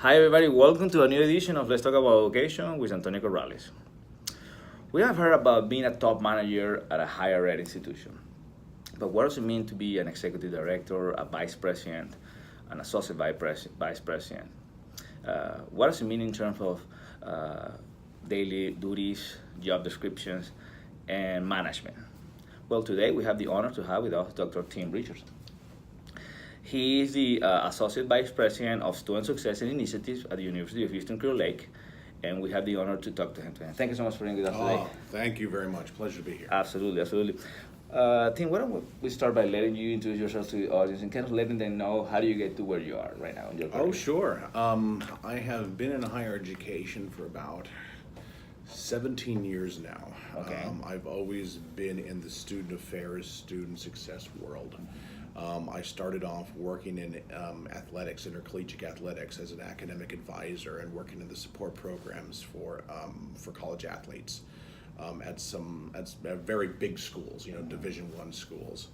Hi, everybody. Welcome to a new edition of Let's Talk About Education with Antonio Corrales. We have heard about being a top manager at a higher ed institution. But what does it mean to be an executive director, a vice president, an associate vice president? What does it mean in terms of daily duties, job descriptions, and management? Well, today we have the honor to have with us Dr. Tim Richardson. He is the Associate Vice President of Student Success and Initiatives at the University of Houston Clear Lake, and we have the honor to talk to him today. Thank you so much for being with us today. Thank you very much. Pleasure to be here. Absolutely. Tim, why don't we start by letting you introduce yourself to the audience and kind of letting them know how do you get to where you are right now in your career? Oh, sure. I have been in higher education for about 17 years now. Okay. I've always been in the student affairs, student success world. I started off working in athletics, intercollegiate athletics, as an academic advisor and working in the support programs for college athletes at very big schools, Division I schools.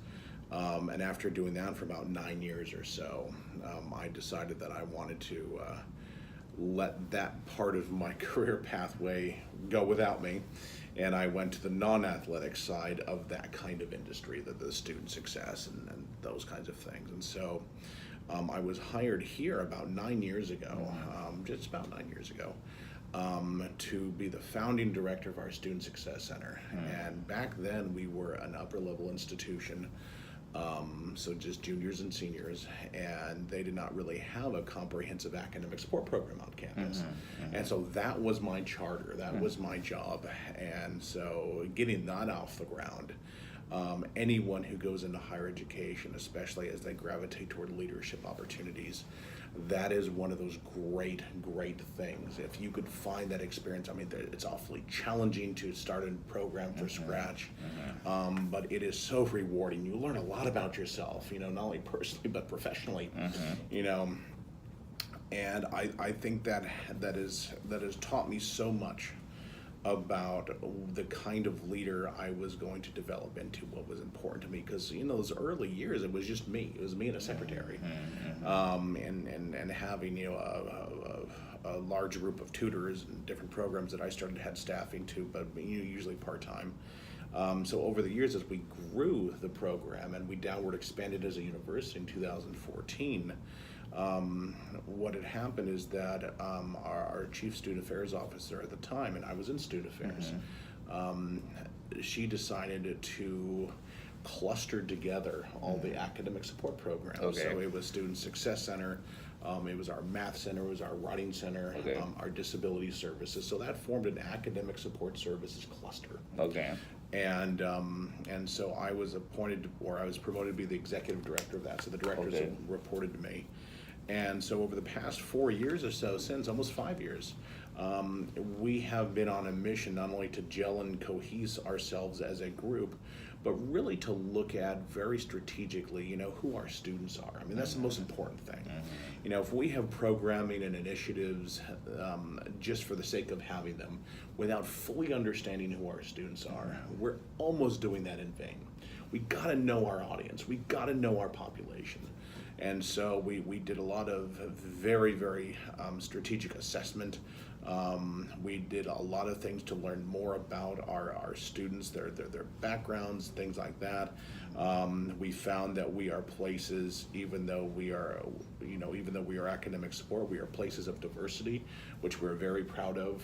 And after doing that for about 9 years or so, I decided that I wanted to let that part of my career pathway go without me, and I went to the non-athletic side of that kind of industry, the student success and those kinds of things. And so I was hired here about 9 years ago, just about 9 years ago, to be the founding director of our Student Success Center. And back then we were an upper level institution, so just juniors and seniors, and they did not really have a comprehensive academic support program on campus. And so that was my charter, that was my job. And so getting that off the ground, anyone who goes into higher education, especially as they gravitate toward leadership opportunities, that is one of those great things. If you could find that experience, I mean, it's awfully challenging to start a program from scratch, but it is so rewarding. You learn a lot about yourself, not only personally, but professionally, and I think that has taught me so much about the kind of leader I was going to develop into, what was important to me, because those early years it was just me. It was me and a secretary, and having a large group of tutors and different programs that I started had staffing to, but usually part time. So over the years, as we grew the program and we downward expanded as a university in 2014. What had happened is that our chief student affairs officer at the time, and I was in student affairs, she decided to cluster together all the academic support programs. Okay. So it was Student Success Center, it was our math center, it was our writing center, our disability services. So that formed an academic support services cluster. Okay. And so I was appointed, or I was promoted to be the executive director of that. So the directors reported to me. And so over the past 4 years or so, since almost 5 years, we have been on a mission not only to gel and cohese ourselves as a group, but really to look at very strategically, who our students are. I mean, that's the most important thing. If we have programming and initiatives just for the sake of having them, without fully understanding who our students are, we're almost doing that in vain. We got to know our audience. We got to know our population. And so we did a lot of very strategic assessment. We did a lot of things to learn more about our students, their backgrounds, things like that. We found that we are places, even though we are academic support, we are places of diversity, which we're very proud of.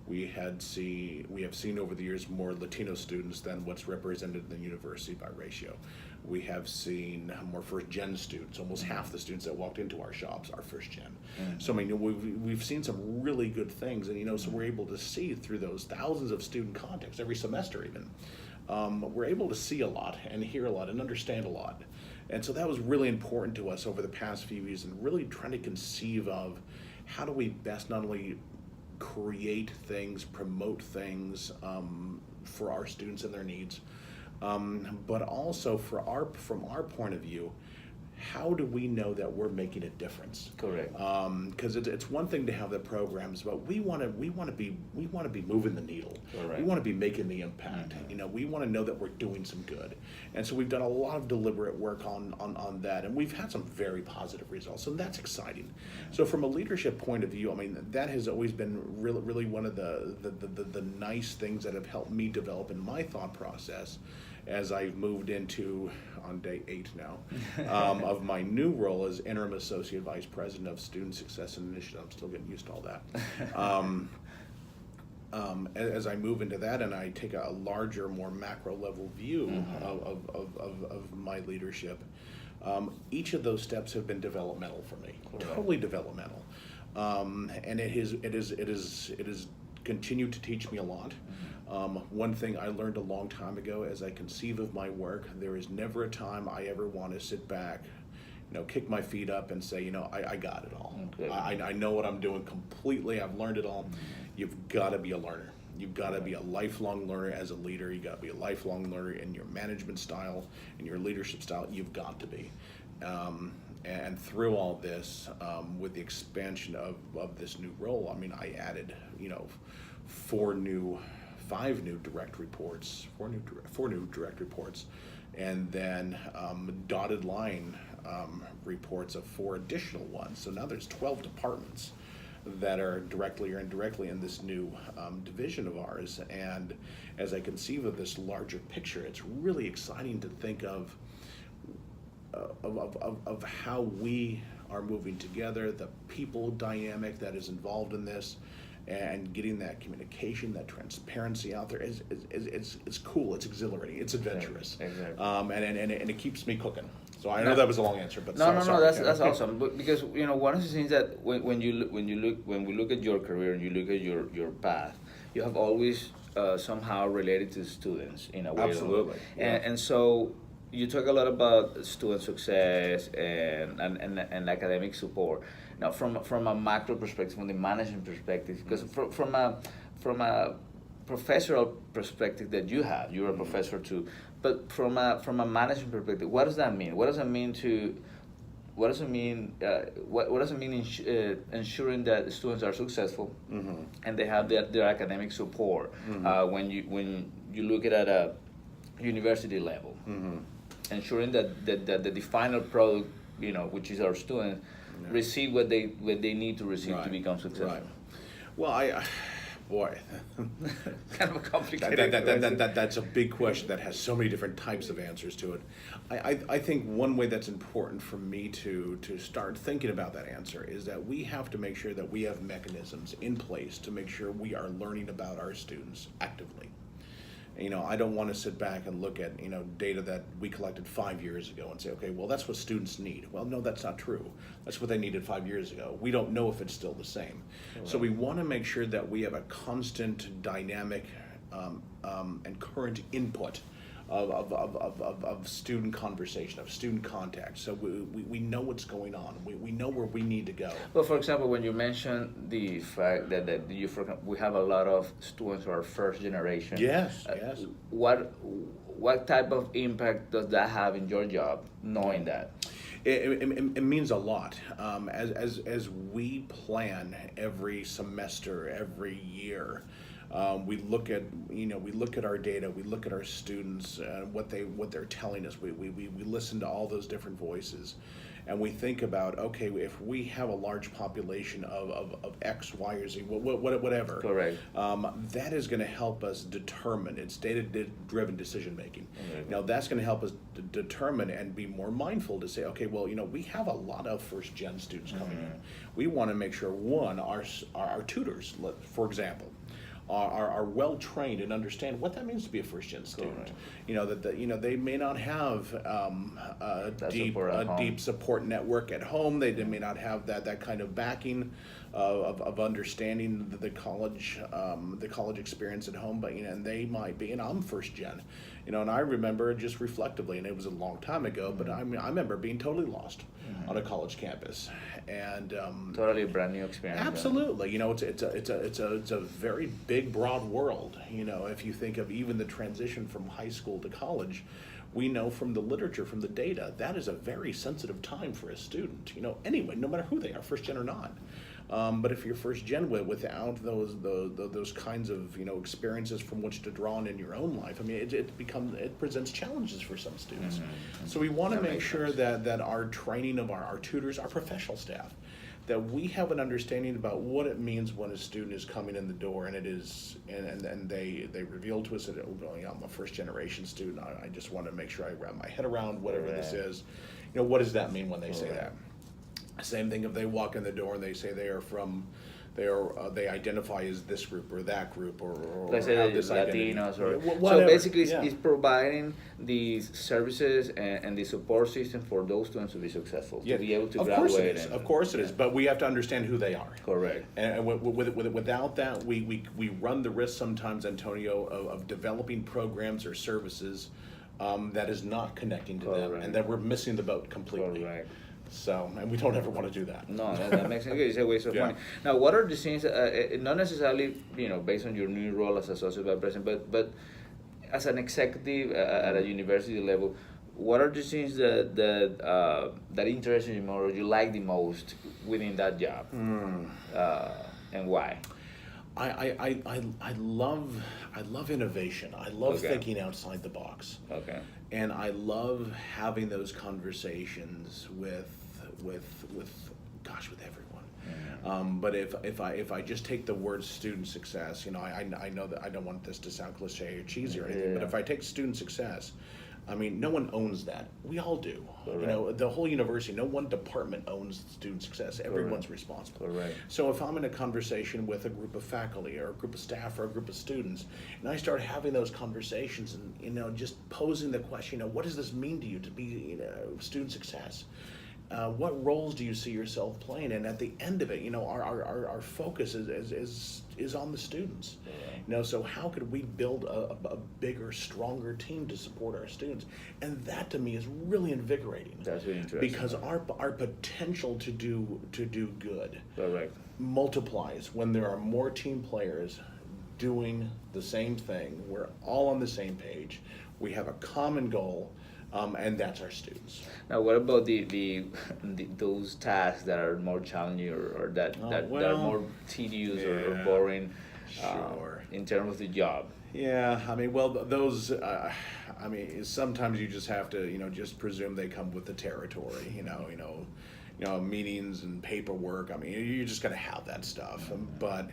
We have seen over the years more Latino students than what's represented in the university by ratio. We have seen more first-gen students. Almost half the students that walked into our shops are first-gen. So I mean, we've seen some really good things, and so we're able to see through those thousands of student contacts every semester even. We're able to see a lot and hear a lot and understand a lot. And so that was really important to us over the past few years, and really trying to conceive of how do we best not only create things, promote things for our students and their needs, but also from our point of view, how do we know that we're making a difference? Correct. Because it's one thing to have the programs, but we want to be moving the needle. Correct. We want to be making the impact. We want to know that we're doing some good, and so we've done a lot of deliberate work on that, and we've had some very positive results, and that's exciting. So from a leadership point of view, I mean, that has always been really one of the nice things that have helped me develop in my thought process as I've moved into, on day 8 now, of my new role as Interim Associate Vice President of Student Success and Initiative. I'm still getting used to all that. As I move into that and I take a larger, more macro level view of my leadership, each of those steps have been developmental for me, totally developmental. And it is continued to teach me a lot. One thing I learned a long time ago, as I conceive of my work, there is never a time I ever want to sit back, kick my feet up and say, I got it all. Okay. I know what I'm doing completely. I've learned it all. You've got to be a learner. You've got to be a lifelong learner as a leader. You've got to be a lifelong learner in your management style, in your leadership style. You've got to be. And through all this, with the expansion of this new role, I mean, I added, 5 new direct reports, four new direct reports, and then dotted line reports of 4 additional ones. So now there's 12 departments that are directly or indirectly in this new division of ours. And as I conceive of this larger picture, it's really exciting to think of how we are moving together, the people dynamic that is involved in this, and getting that communication, that transparency out there is cool. It's exhilarating. It's adventurous. Exactly. And it keeps me cooking. So I know that was a long answer, but no, sorry. That's awesome. Because one of the things that when we look at your career and you look at your path, you have always somehow related to students in a way. Absolutely. And so you talk a lot about student success and academic support. Now, from a macro perspective, from the management perspective, because from a professional perspective that you're a professor too, but from a management perspective, what does that mean? What does it mean ensuring that students are successful and they have their academic support when you look at a university level, ensuring that the final product, which is our students, receive what they need to receive to become successful. Right. Well, boy, kind of a complicated question. That's a big question that has so many different types of answers to it. I think one way that's important for me to start thinking about that answer is that we have to make sure that we have mechanisms in place to make sure we are learning about our students actively. I don't want to sit back and look at, data that we collected 5 years ago and say, okay, well, that's what students need. Well, no, that's not true. That's what they needed 5 years ago. We don't know if it's still the same. Right. So we want to make sure that we have a constant, dynamic, and current input of student conversation, of student contact. So we know what's going on. We know where we need to go. Well, for example, when you mention the fact that we have a lot of students who are first generation. Yes, yes. What type of impact does that have in your job, knowing that? It means a lot. As we plan every semester, every year, we look at our data, we look at our students, what they're telling us. We listen to all those different voices, and we think about, okay, if we have a large population of X, Y, or Z, whatever. Correct. That is going to help us determine. It's data-driven decision making. Mm-hmm. Now that's going to help us determine and be more mindful to say, okay, well, we have a lot of first-gen students coming in. We want to make sure, one, our tutors, for example, are well trained and understand what that means to be a first-gen student. Right. They may not have a deep support network at home. They may not have that kind of backing of understanding the college experience at home. But and they might be. And I'm first-gen. And I remember just reflectively, and it was a long time ago, but I remember being totally lost on a college campus, and totally brand new experience. Absolutely, it's a very big, broad world. If you think of even the transition from high school to college, we know from the literature, from the data, that is a very sensitive time for a student. Anyway, no matter who they are, first gen or not. But if you're first gen without those kinds of experiences from which to draw on in your own life, I mean, it presents challenges for some students. Mm-hmm. So we want to That make makes sure sense. that our training of our tutors, our professional staff, that we have an understanding about what it means when a student is coming in the door, and they reveal to us that I'm a first generation student. I just want to make sure I wrap my head around whatever this is. What does that mean when they say that? Same thing if they walk in the door and they say they identify as this group or that group or Let's say have this Latinos identity. so Whatever. basically Yeah. it's providing these services and the support system for those students to be successful, to be able to of graduate. course it is. Of course it is. But we have to understand who they are. Correct. And without that, we run the risk sometimes, Antonio, of developing programs or services that is not connecting to them, Correct. and that we're missing the boat completely. Correct. So, and we don't ever want to do that. No, that makes sense. It's a waste of Yeah. money. Now, what are the things, not necessarily, based on your new role as associate vice president, but as an executive at a university level, what are the things that interest you more, or you like the most within that job, and why? I love innovation. I love Okay. thinking outside the box. Okay. And I love having those conversations with everyone. But if I just take the word student success, I know that I don't want this to sound cliche or cheesy or anything, but if I take student success, I mean, no one owns that. We all do. Correct. The whole university, no one department owns student success. Everyone's responsible. Correct. So if I'm in a conversation with a group of faculty or a group of staff or a group of students, and I start having those conversations and just posing the question, what does this mean to you to be student success? What roles do you see yourself playing? And at the end of it, our focus is on the students. So how could we build a bigger, stronger team to support our students? And that to me is really invigorating. That's really interesting. Because our potential to do good Correct. multiplies when there are more team players doing the same thing. We're all on the same page. We have a common goal. And that's our students. Now, what about those tasks that are more challenging or that are more tedious or boring, Sure. in terms of the job? Yeah, I mean, well, those. I mean, sometimes you just have to, just presume they come with the territory. Meetings and paperwork. I mean, you just got to have that stuff. But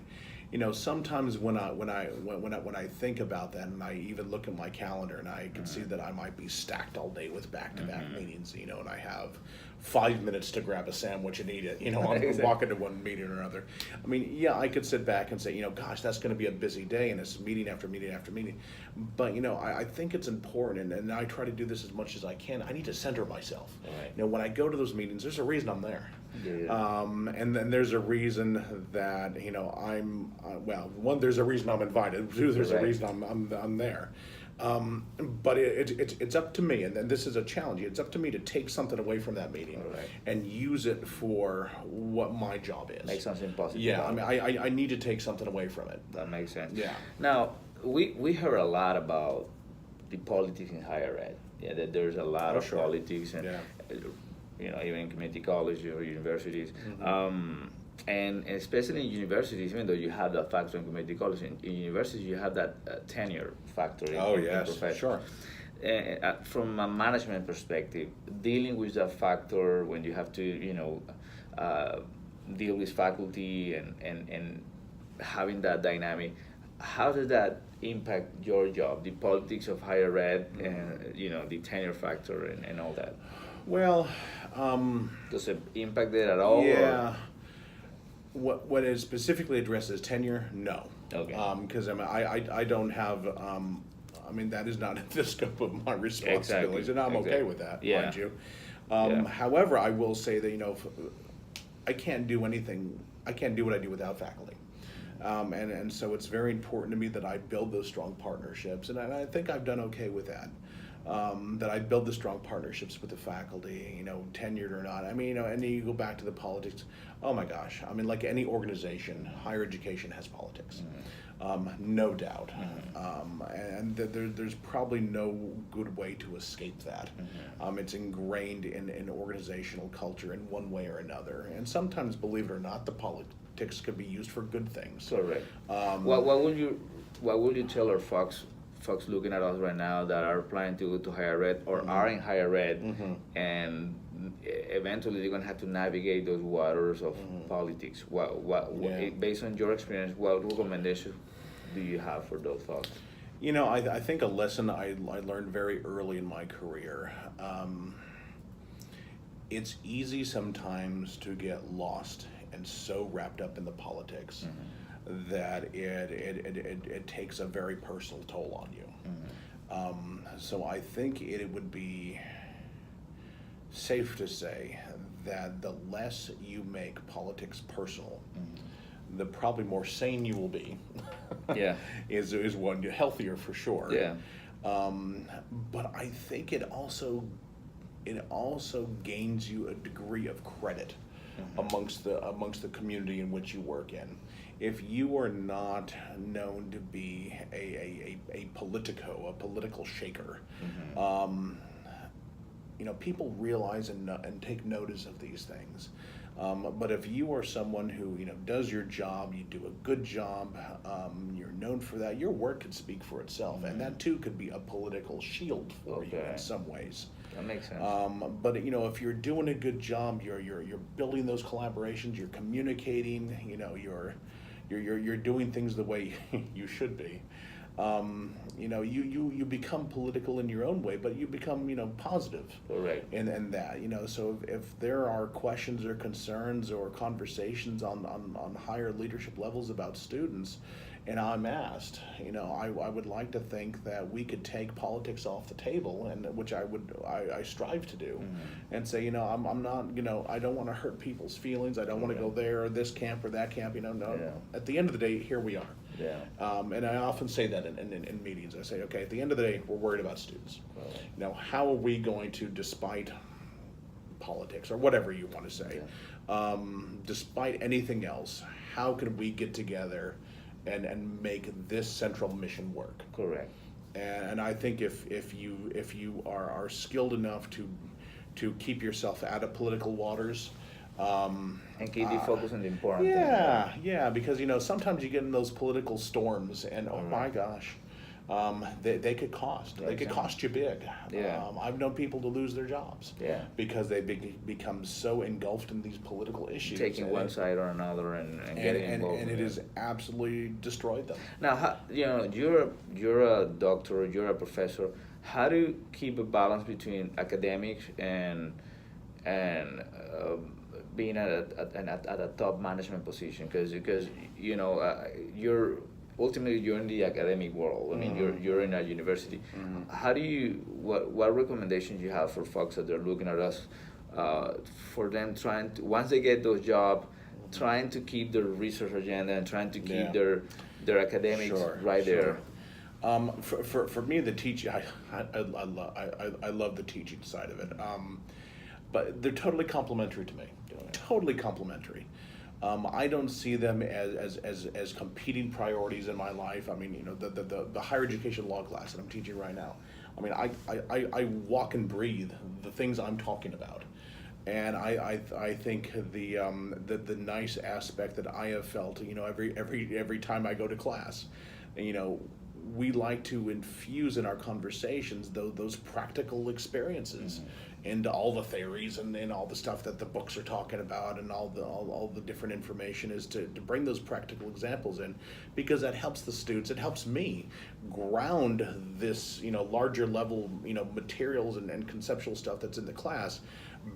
sometimes when I think about that, and I even look at my calendar, and I can see that I might be stacked all day with back-to-back meetings, and I have 5 minutes to grab a sandwich and eat it, I'm walking to one meeting or another. I mean, yeah, I could sit back and say, gosh, that's going to be a busy day, and it's meeting after meeting after meeting. But, I think it's important, and I try to do this as much as I can. I need to center myself. Right. When I go to those meetings, there's a reason I'm there. Yeah. And then there's a reason that there's a reason I'm invited. Two, there's a reason I'm there. But it's up to me, and then this is a challenge. It's up to me to take something away from that meeting and use it for what my job is. Make something positive. Yeah, I mean, I need to take something away from it. That makes sense. Yeah. Now, we heard a lot about the politics in higher ed. Yeah, that there's a lot of sure. politics, and even in community colleges or universities. And especially in universities, even though you have that factor in community college, in universities you have that tenure factor in profession. Sure. From a management perspective, dealing with that factor when you have to, deal with faculty and having that dynamic, how does that impact your job, the politics of higher ed, and the tenure factor and all that? Well, does it impact it at all? Yeah. What it specifically addresses tenure, no. Okay. Because I don't have. That is not in the scope of my responsibilities, and I'm okay with that, mind you. However, I will say that I can't do anything. I can't do what I do without faculty. And so it's very important to me that I build those strong partnerships, and I think I've done okay with that. that I build the strong partnerships with the faculty, tenured or not. I mean, and then you go back to the politics. Oh my gosh. I mean, like any organization, higher education has politics. No doubt. And there's probably no good way to escape that. It's ingrained in organizational culture in one way or another. And sometimes, believe it or not, the politics could be used for good things. Correct. What would you tell our folks looking at us right now that are planning to go to higher ed or are in higher ed, and eventually they're going to have to navigate those waters of politics? Based on your experience, what recommendations do you have for those folks? I think a lesson I learned very early in my career. It's easy sometimes to get lost and so wrapped up in the politics that it takes a very personal toll on you. So I think it would be safe to say that the less you make politics personal, the probably more sane you will be. is one healthier for sure. But I think it also gains you a degree of credit amongst the community in which you work in. If you are not known to be a politico, a political shaker, people realize and take notice of these things. But if you are someone who does your job, you do a good job, you're known for that, your work could speak for itself, and that too could be a political shield for you in some ways. That makes sense. But if you're doing a good job, you're building those collaborations, you're communicating, you're doing things the way you should be. You become political in your own way, but you become positive. Correct. And that so if there are questions or concerns or conversations on higher leadership levels about students, and I'm asked, I would like to think that we could take politics off the table, and which I strive to do, and say, I'm not, I don't want to hurt people's feelings. I don't want to go there or this camp or that camp. No. At the end of the day, here we are. And I often say that in meetings. I say, okay, at the end of the day, we're worried about students. How are we going to, despite politics or whatever you want to say, despite anything else, how can we get together and make this central mission work? Correct. And I think if you are skilled enough to keep yourself out of political waters, and keep you focused on the important things. Because sometimes you get in those political storms, and oh my gosh, they could cost. They could cost you big. I've known people to lose their jobs. Because they become so engulfed in these political issues, taking one side or another and getting involved. And it has absolutely destroyed them. Now, you're a doctor, you're a professor. How do you keep a balance between academics and being at a top management position? Because you're ultimately you're in the academic world. I mean, you're in a university. How do you what recommendations you have for folks that they're looking at us, for them trying to, once they get those jobs, trying to keep their research agenda and trying to keep their academics there? For me, the teaching, I love the teaching side of it. But they're totally complementary to me. Totally complementary. I don't see them as competing priorities in my life. I mean, the higher education law class that I'm teaching right now, I mean, I walk and breathe the things I'm talking about. And I think the nice aspect that I have felt, every time I go to class, we like to infuse in our conversations those practical experiences into all the theories and all the stuff that the books are talking about, and all the different information is to bring those practical examples in, because that helps the students. It helps me ground this larger level materials and conceptual stuff that's in the class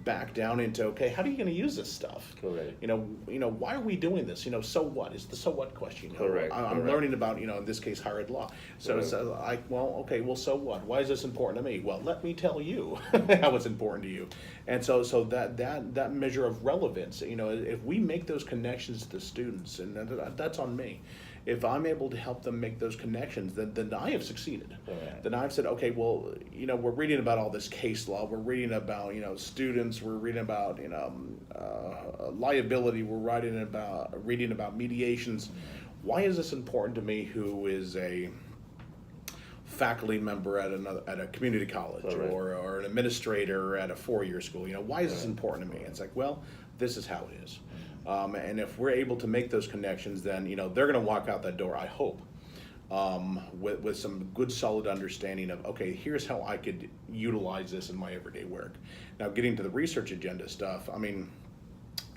back down into, okay, how are you going to use this stuff? Correct. Why are we doing this? So what is the so what question? Correct. I'm learning about in this case higher ed law. So so what? Why is this important to me? Well, let me tell you how it's important to you. And so that measure of relevance, if we make those connections to the students, and that's on me. if I'm able to help them make those connections, then I have succeeded. Correct. Then I've said, okay, well, we're reading about all this case law, we're reading about, students, we're reading about, liability, we're reading about mediations. Why is this important to me, who is a faculty member at a community college, or an administrator at a four-year school? Why is this important to me? It's like, well, this is how it is. And if we're able to make those connections, then they're going to walk out that door, I hope, with some good solid understanding of, okay, here's how I could utilize this in my everyday work. Now, getting to the research agenda stuff,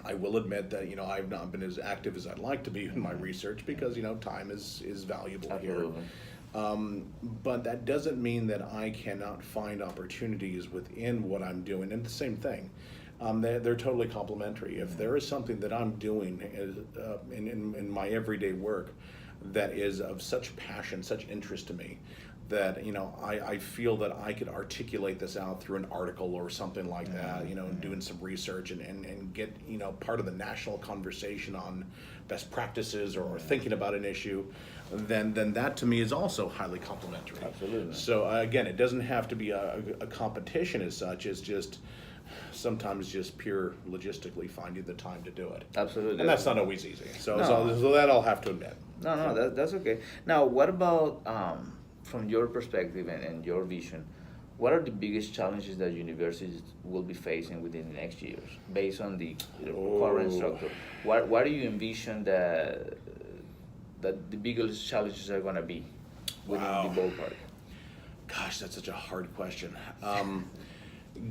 I will admit that I've not been as active as I'd like to be in my research, because time is valuable. Absolutely. Here. But that doesn't mean that I cannot find opportunities within what I'm doing. And the same thing, they're totally complementary. If there is something that I'm doing in my everyday work that is of such passion, such interest to me, that I feel that I could articulate this out through an article or something like that, and doing some research and get part of the national conversation on best practices, or thinking about an issue, then that to me is also highly complimentary. Absolutely. So again, it doesn't have to be a competition as such. It's just sometimes just pure logistically finding the time to do it. Absolutely. And that's not always easy. So that I'll have to admit. No, that's okay. Now, what about from your perspective and your vision, what are the biggest challenges that universities will be facing within the next years, based on the current structure? What do you envision that the biggest challenges are going to be within the ballpark? Gosh, that's such a hard question.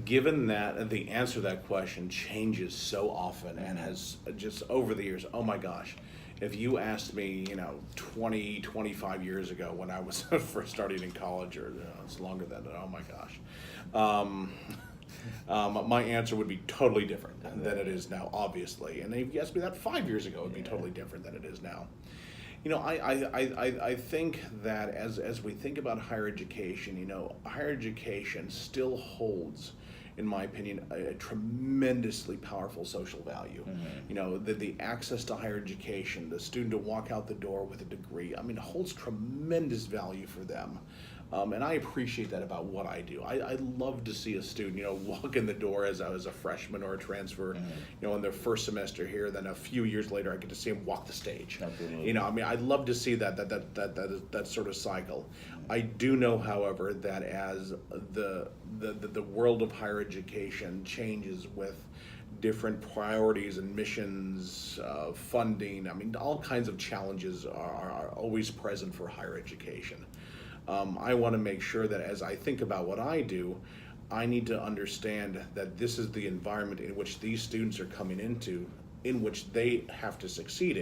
Given that the answer to that question changes so often and has just over the years, oh my gosh. If you asked me, 20, 25 years ago when I was first starting in college, or it's longer than that, oh my gosh, my answer would be totally different than it is now, obviously. And if you asked me that 5 years ago, it would be totally different than it is now. I think that as we think about higher education, higher education still holds, in my opinion, a tremendously powerful social value. The access to higher education, the student to walk out the door with a degree, holds tremendous value for them. And I appreciate that about what I do. I love to see a student, walk in the door as a freshman or a transfer, in their first semester here. Then a few years later, I get to see them walk the stage. Absolutely. I'd love to see that sort of cycle. I do know, however, that as the world of higher education changes with different priorities and missions, funding, all kinds of challenges are always present for higher education. I want to make sure that as I think about what I do, I need to understand that this is the environment in which these students are coming into, in which they have to succeed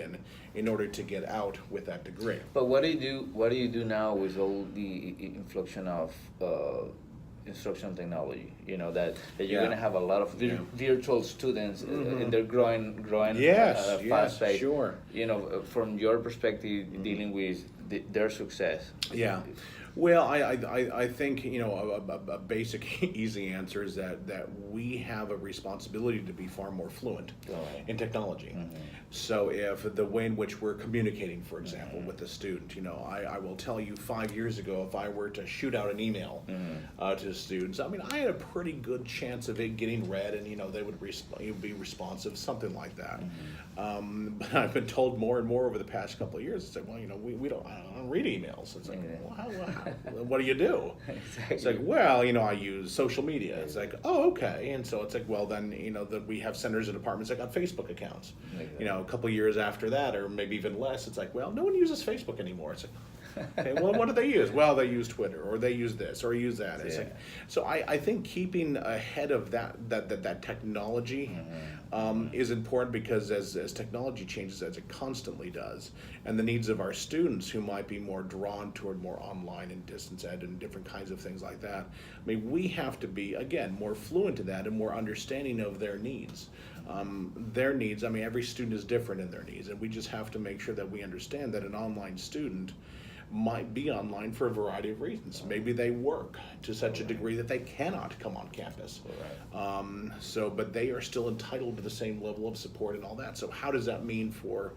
in order to get out with that degree. But what do you do now with all the inflection of instructional technology? That you're going to have a lot of virtual students, and they're growing fast pace. Sure. From your perspective, dealing with their success. Yeah. Well, I think a basic easy answer is that we have a responsibility to be far more fluent in technology. So if the way in which we're communicating, for example, with the student, I will tell you 5 years ago, if I were to shoot out an email to students, I had a pretty good chance of it getting read, and they would be responsive, something like that. But I've been told more and more over the past couple of years, it's like, well, I don't read emails. It's like, well, what do you do? Exactly. It's like, well, I use social media. It's like, oh, okay. And so it's like, well, then, that we have centers and departments that got Facebook accounts. Exactly. A couple of years after that, or maybe even less, it's like, well, no one uses Facebook anymore. It's like, okay, well, what do they use? Well, they use Twitter, or they use this, or use that. It's like, so I think keeping ahead of that technology is important, because as technology changes, as it constantly does, and the needs of our students who might be more drawn toward more online and distance ed and different kinds of things like that, we have to be, again, more fluent in that and more understanding of their needs. Every student is different in their needs, and we just have to make sure that we understand that an online student might be online for a variety of reasons. Maybe they work to such a degree that they cannot come on campus. But they are still entitled to the same level of support and all that. So how does that mean for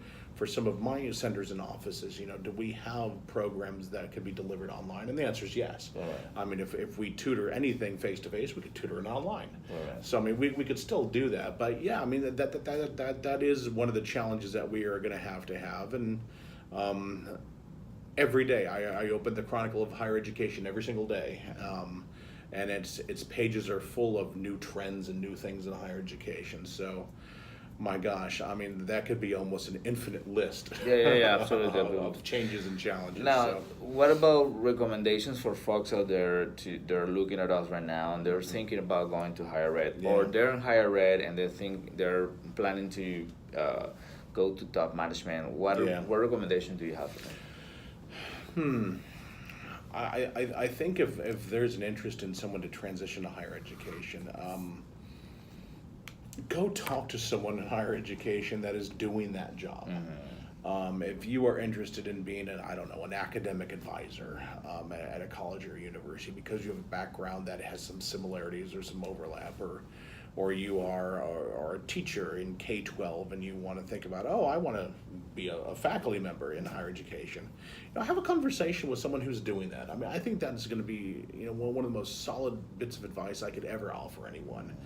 some of my centers and offices? Do we have programs that can be delivered online? And the answer is yes. I mean, if we tutor anything face to face, we could tutor it online. So I mean, we could still do that. But yeah, I mean that is one of the challenges that we are going to have. And every day I open the Chronicle of Higher Education every single day, and its pages are full of new trends and new things in higher education. So, my gosh, I mean, that could be almost an infinite list. Yeah, absolutely. of changes and challenges. Now, what about recommendations for folks out there they're looking at us right now and they're thinking about going to higher ed, or they're in higher ed and they're planning to go to top management? What recommendation do you have for them? I think if there's an interest in someone to transition to higher education, go talk to someone in higher education that is doing that job. If you are interested in being an academic advisor at a college or university because you have a background that has some similarities or some overlap, or you are a teacher in K-12 and you want to think about, I want to be a faculty member in higher education, have a conversation with someone who's doing that. I mean, I think that's going to be one of the most solid bits of advice I could ever offer anyone,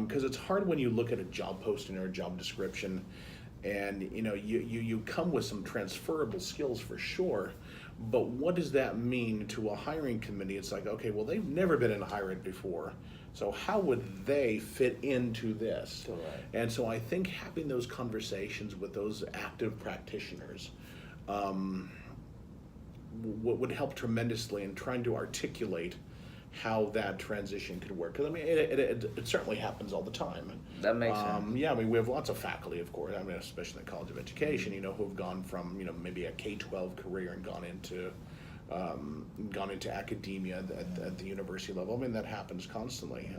because it's hard when you look at a job posting or a job description and you come with some transferable skills for sure, but what does that mean to a hiring committee? It's like, okay, well, they've never been in higher ed before, so how would they fit into this? And so I think having those conversations with those active practitioners would help tremendously in trying to articulate how that transition could work. Because I mean, it certainly happens all the time. That makes sense. Yeah, I mean, we have lots of faculty, of course. I mean, especially in the College of Education, who have gone from maybe a K-12 career and gone into academia at the university level. I mean, that happens constantly.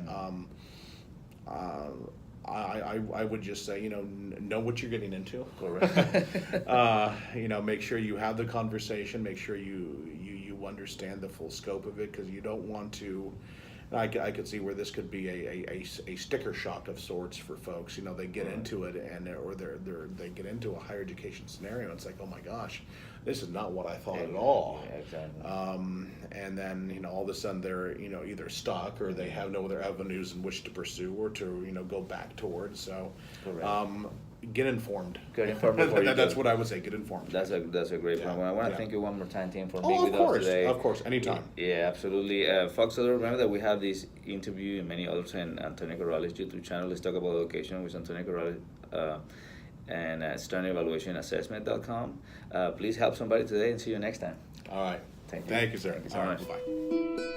I would just say, know what you're getting into. Make sure you have the conversation. Make sure you understand the full scope of it, because you don't want to. I could see where this could be a sticker shock of sorts for folks. They get into it or they get into a higher education scenario. And it's like, oh my gosh, this is not what I thought at all. Yeah, exactly. And then all of a sudden they're either stuck or they have no other avenues in which to pursue or to go back towards. So get informed. Get informed before you That's do. what I would say. Get informed. That's a great point. I want to thank you one more time, Tim, for being of with course, us today. Of course, anytime. Yeah, absolutely. Folks, remember that we have this interview and many others in Antonio Corrales YouTube channel. Let's talk about education with Antonio Corrales and SternEvaluationAssessment.com. Please help somebody today, and see you next time. All right. Thank you. Thank you, sir. Thank you so All much. right, bye-bye.